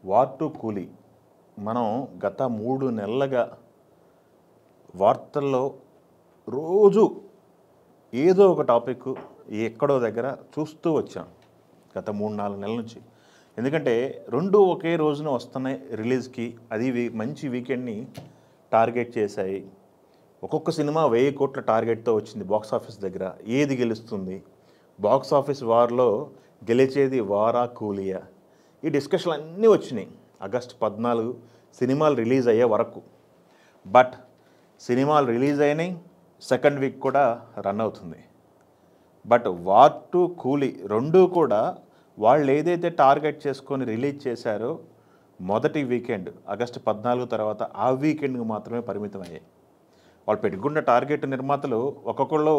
War to కూలీ మనం గత 3 నెలలుగా వార్తల్లో రోజు ఏదో ఒక టాపిక్ ఎక్కడో దగ్గర చూస్తూ వచ్చాం గత 3-4 నెలల నుంచి. ఎందుకంటే రెండు ఒకే రోజున వస్తున్నాయి రిలీజ్కి. అది మంచి వీకెండ్ని టార్గెట్ చేశాయి. ఒక్కొక్క సినిమా 1000 కోట్ల టార్గెట్తో వచ్చింది బాక్స్ ఆఫీస్ దగ్గర. ఏది గెలుస్తుంది, బాక్స్ ఆఫీస్ వార్లో గెలిచేది వారా కూలియా, ఈ డిస్కషన్లు అన్నీ వచ్చినాయి ఆగస్టు 14 సినిమాలు రిలీజ్ అయ్యే వరకు. బట్ సినిమాలు రిలీజ్ అయినాయి, సెకండ్ వీక్ కూడా రన్ అవుతుంది. బట్ వార్ టు కూలీ రెండూ కూడా వాళ్ళు ఏదైతే టార్గెట్ చేసుకొని రిలీజ్ చేశారో మొదటి వీకెండ్ ఆగస్టు 14 తర్వాత ఆ వీకెండ్కి మాత్రమే పరిమితం అయ్యాయి. వాళ్ళు పెట్టుకున్న టార్గెట్ నిర్మాతలు ఒక్కొక్కళ్ళు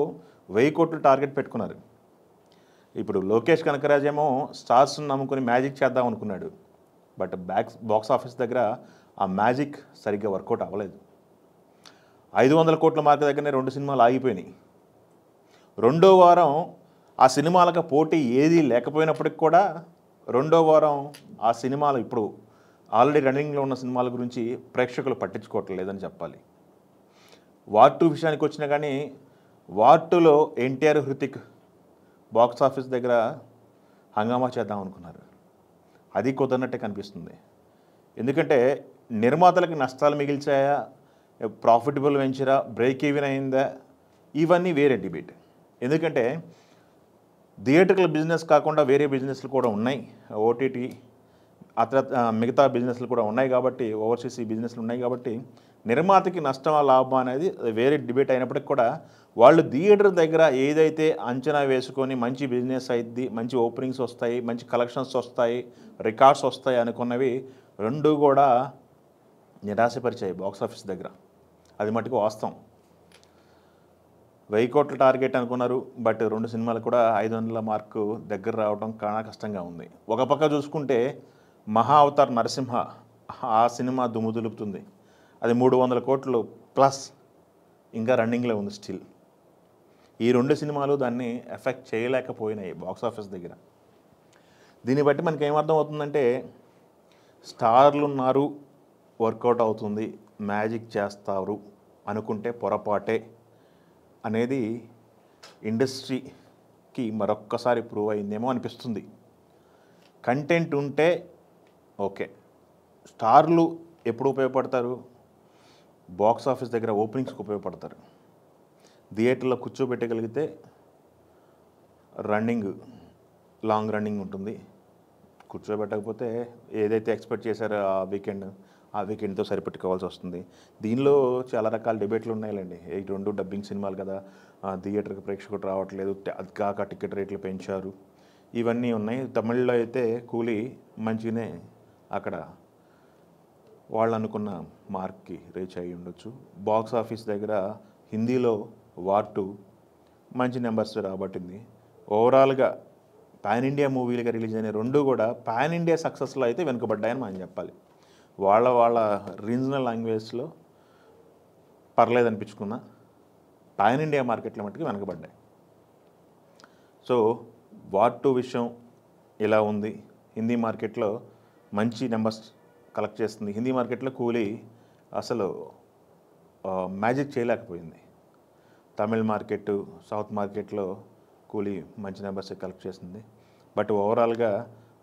1000 కోట్లు టార్గెట్ పెట్టుకున్నారు. ఇప్పుడు లోకేష్ కనకరాజ్ ఏమో స్టార్స్ని నమ్ముకుని మ్యాజిక్ చేద్దాం అనుకున్నాడు. బట్ బాక్స్ ఆఫీస్ దగ్గర ఆ మ్యాజిక్ సరిగ్గా వర్కౌట్ అవ్వలేదు. 500 కోట్ల మార్క్ దగ్గరనే 2 సినిమాలు ఆగిపోయినాయి. రెండో వారం ఆ సినిమాలకు పోటీ ఏదీ లేకపోయినప్పటికి కూడా రెండో వారం ఆ సినిమాలు ఇప్పుడు ఆల్రెడీ రన్నింగ్లో ఉన్న సినిమాల గురించి ప్రేక్షకులు పట్టించుకోవట్లేదని చెప్పాలి. వార్ 2 విషయానికి వచ్చినా కానీ వార్ 2లో ఎన్టీఆర్, హృతిక్ బాక్స్ ఆఫీస్ దగ్గర హంగామా చేద్దాం అనుకున్నారు. అది కుదరనట్టే కనిపిస్తుంది. ఎందుకంటే నిర్మాతలకు నష్టాలు మిగిల్చాయా, ప్రాఫిటబుల్ వెంచరా, బ్రేక్ ఈవెన్ అయిందా, ఇవన్నీ వేరే డిబేట్. ఎందుకంటే థియేటర్ల బిజినెస్ కాకుండా వేరే బిజినెస్లు కూడా ఉన్నాయి, ఓటీటీ మిగతా బిజినెస్లు కూడా ఉన్నాయి కాబట్టి, ఓవర్సీస్ బిజినెస్లు ఉన్నాయి కాబట్టి నిర్మాతకి నష్టమా లాభం అనేది వేరే డిబేట్ అయినప్పటికీ కూడా వాళ్ళు థియేటర్ దగ్గర ఏదైతే అంచనా వేసుకొని మంచి బిజినెస్ అయింది, మంచి ఓపెనింగ్స్ వస్తాయి, మంచి కలెక్షన్స్ వస్తాయి, రికార్డ్స్ వస్తాయి అనుకున్నవి రెండు కూడా నిరాశపరిచాయి బాక్స్ ఆఫీస్ దగ్గర. అది మటుకు వాస్తవం. 1000 కోట్ల టార్గెట్ అనుకున్నారు. బట్ 2 సినిమాలు కూడా 500 మార్కు దగ్గర రావడం చాలా కష్టంగా ఉంది. ఒక పక్క చూసుకుంటే మహా అవతార్ నరసింహ ఆ సినిమా దుమ్ము దులుపుతుంది. అది 300 కోట్లు ప్లస్ ఇంకా రన్నింగ్లో ఉంది స్టిల్. ఈ 2 సినిమాలు దాన్ని ఎఫెక్ట్ చేయలేకపోయినాయి బాక్స్ ఆఫీస్ దగ్గర. దీన్ని బట్టి మనకి ఏమర్థం అవుతుందంటే స్టార్లు ఉన్నారు, వర్కౌట్ అవుతుంది, మ్యాజిక్ చేస్తారు అనుకుంటే పొరపాటే అనేది ఇండస్ట్రీకి మరొక్కసారి ప్రూవ్ అయిందేమో అనిపిస్తుంది. కంటెంట్ ఉంటే ఓకే. స్టార్లు ఎప్పుడు ఉపయోగపడతారు? బాక్స్ ఆఫీస్ దగ్గర ఓపెనింగ్స్కి ఉపయోగపడతారు. థియేటర్లో కూర్చోబెట్టగలిగితే రన్నింగ్ లాంగ్ రన్నింగ్ ఉంటుంది. కూర్చోబెట్టకపోతే ఏదైతే ఎక్స్పెక్ట్ చేశారో ఆ వీకెండ్తో సరిపెట్టుకోవాల్సి వస్తుంది. దీనిలో చాలా రకాల డిబేట్లు ఉన్నాయిలేండి. ఈ 2 డబ్బింగ్ సినిమాలు కదా, థియేటర్కి ప్రేక్షకుడు రావట్లేదు, అది కాక టికెట్ రేట్లు పెంచారు, ఇవన్నీ ఉన్నాయి. తమిళ్లో అయితే కూలీ మంచిగానే అక్కడ వాళ్ళు అనుకున్న మార్క్కి రీచ్ అయ్యి ఉండొచ్చు. బాక్స్ ఆఫీస్ దగ్గర హిందీలో వార్ 2 మంచి నెంబర్స్ రాబట్టింది. ఓవరాల్గా పాన్ ఇండియా మూవీలుగా రిలీజ్ అయిన 2 కూడా పాన్ ఇండియా సక్సెస్లో అయితే వెనుకబడ్డాయని మనం చెప్పాలి. వాళ్ళ రీజనల్ లాంగ్వేజ్లో పర్లేదు అనిపించుకున్నా పాన్ ఇండియా మార్కెట్లో మట్టుకు వెనకబడ్డాయి. సో వార్ 2 విషయం ఇలా ఉంది. హిందీ మార్కెట్లో మంచి నెంబర్స్ కలెక్ట్ చేస్తుంది. హిందీ మార్కెట్లో కూలీ అసలు మ్యాజిక్ చేయలేకపోయింది. తమిళ్ మార్కెట్, సౌత్ మార్కెట్లో కూలీ మంచి నెంబర్స్ కలెక్ట్ చేస్తుంది. బట్ ఓవరాల్గా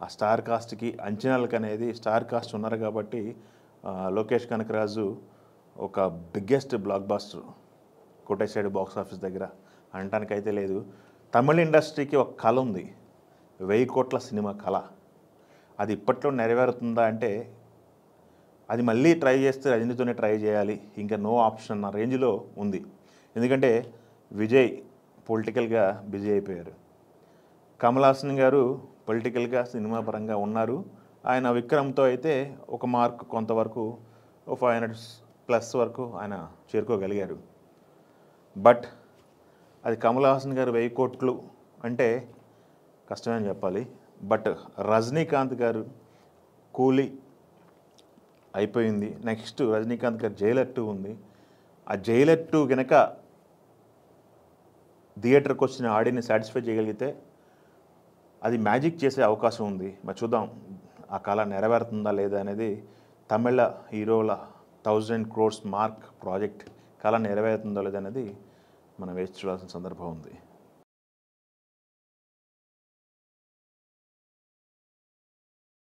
ఆ స్టార్ కాస్ట్కి అంచనాలకు అనేది స్టార్ కాస్ట్ ఉన్నారు కాబట్టి లోకేష్ కనకరాజు ఒక బిగ్గెస్ట్ బ్లాక్ బాస్టర్ కొట్టేసాడు బాక్స్ ఆఫీస్ దగ్గర అనటానికైతే లేదు. తమిళ ఇండస్ట్రీకి ఒక కళ ఉంది, 1000 కోట్ల సినిమా కళ. అది ఇప్పట్లో నెరవేరుతుందా అంటే అది మళ్ళీ ట్రై చేస్తే రజనీతోనే ట్రై చేయాలి, ఇంకా నో ఆప్షన్ అన్న రేంజ్లో ఉంది. ఎందుకంటే విజయ్ పొలిటికల్గా బిజీ అయిపోయారు. కమల్ హాసన్ గారు పొలిటికల్గా సినిమా పరంగా ఉన్నారు. ఆయన విక్రమ్తో అయితే ఒక మార్క్ కొంతవరకు 500+ వరకు ఆయన చేరుకోగలిగారు. బట్ అది కమల్ హాసన్ గారు 1000 కోట్లు అంటే కష్టమే అని చెప్పాలి. బట్ రజనీకాంత్ గారు కూలీ అయిపోయింది. నెక్స్ట్ రజనీకాంత్ గారు జైలర్ 2 ఉంది. ఆ జైలర్ 2 కనుక థియేటర్కి వచ్చిన ఆడియన్ని సాటిస్ఫై చేయగలిగితే అది మ్యాజిక్ చేసే అవకాశం ఉంది. మరి చూద్దాం ఆ కళ నెరవేరుతుందా లేదా అనేది తమిళ హీరోల 1000 crores మార్క్ ప్రాజెక్ట్ కళ నెరవేరుతుందో లేదనేది మనం వేచి చూడాల్సిన సందర్భం ఉంది.